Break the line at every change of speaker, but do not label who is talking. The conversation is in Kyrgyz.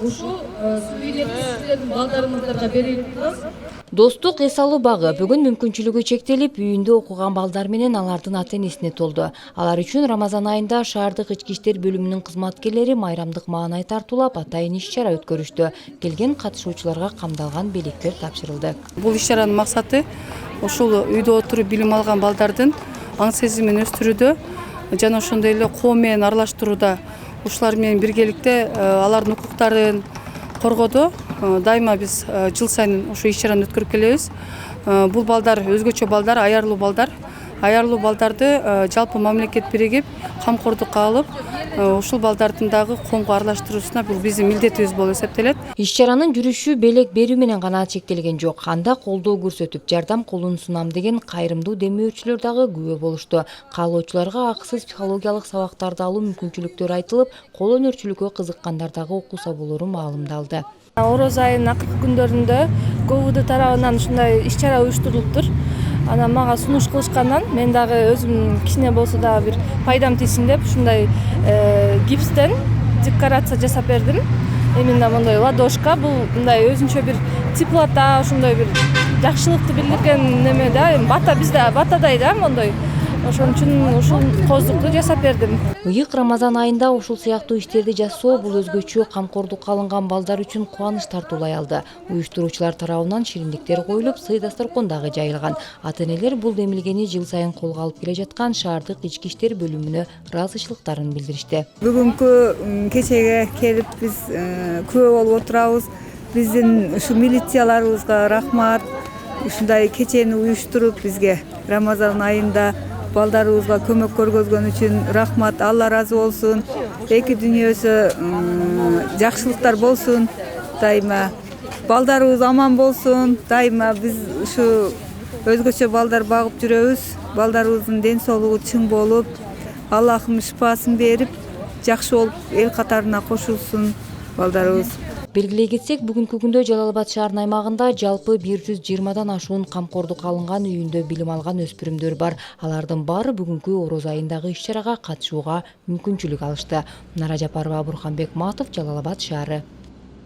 ушул сувенирди сиздердин балдарыңыздарга берип турабыз.
Достук эс алуу багы бүгүн мүмкүнчүлүгү чектелип, үйүндө окуган балдар менен алардын ата-энесине толду. Алар үчүн Рамазан айында шаардык ички иштер бөлүмүнүн кызматкерлери майрамдык маанай тартуулап, атайын иш-чара өткөрүштү. Келген катышуучуларга камдалган белектер тапшырылды.
Бул иш-чаранын максаты ушул үйдө отуруп билим алган балдардын аң сезимин өстүрүүдө жана ошондой эле коом менен аралаштырууда, ушулар менен биргеликте алардын укуктарын коргоодо дайыма биз жыл сайын ушу иш-чараны өткөрүп келебиз. Бул балдар өзгөчө балдар, аярлуу балдар. Аярлуу балдарды жалпы мамлекет биригип камкордукка алып, ушул балдардын дагы коомго аралаштыруусуна бул биздин милдетибиз болуп эсептелет.
Иш-чаранын жүрүшү белек берүү менен гана чектелген жок. Анда колдоо көрсөтүп, жардам колун сунам деген кайрымдуу демөөчүлөр дагы күбө болушту. Каалоочуларга акысыз психологиялык сабактарды алуу мүмкүнчүлүктөрү айтылып, кол өнөрчүлүккө кызыккандар дагы окуса болору маалымдалды.
Ороз айынын акыркы күндөрүндө КОВУД тарабынан ушундай иш-чара уюштурулуптур. Анан мага сунуш кылышкандан мен дагы өзүм кичине болсо дагы бир пайдам тийсин деп ушундай гипстен декорация жасап бердим. Именно мындай ладошка, бул мындай өзүнчө бир теплота, ошондой бир жакшылыкты билдирген неме да, бата бизде батадай да мондой. Ошон үчүн ушул коздукту жасап бердим.
Ыйык Рамазан айында ушул сыяктуу иштерди жасоо бул өзгөчө камкордукка алынган балдар үчүн кубаныч тартуулай алды. Уюштуруучулар тарабынан шириндиктер коюлуп, сый дасторкон дагы жайылган. Ата-энелер бул демилгени жыл сайын колго алып келе жаткан шаардык ички иштер бөлүмүнө ыраазычылыктарын билдиришти.
Бүгүнкү кечеге келип биз күбө болуп отурабыз. Биздин ушу милицияларыбызга рахмат. Ушундай кечени уюштуруп бизге Рамазан айында балдарыбызга көмөк көргөзгөн үчүн рахмат, Алла ыраазы болсун. Эки дүйнөсү жакшылыктар болсун. Дайыма балдарыбыз аман болсун. Дайыма биз ушу өзгөчө балдар багып жүрөбүз. Балдарыбыздын ден соолугу чың болуп, Аллахым шыпасын берип, жакшы болуп эл катарына кошулсун балдарыбыз.
Белгилей кетсек, бүгүнкү күндө Жалал Абад шаарынын аймагында жалпы 120дан ашуун камкордукка алынган үйүндө билим алган өспүрүмдөр бар. Алардын баары бүгүнкү Ороз айындагы иш-чарага катышууга мүмкүнчүлүк алышты. Нара Жапарова, Бурханбек Матов, Жалал Абад шаары.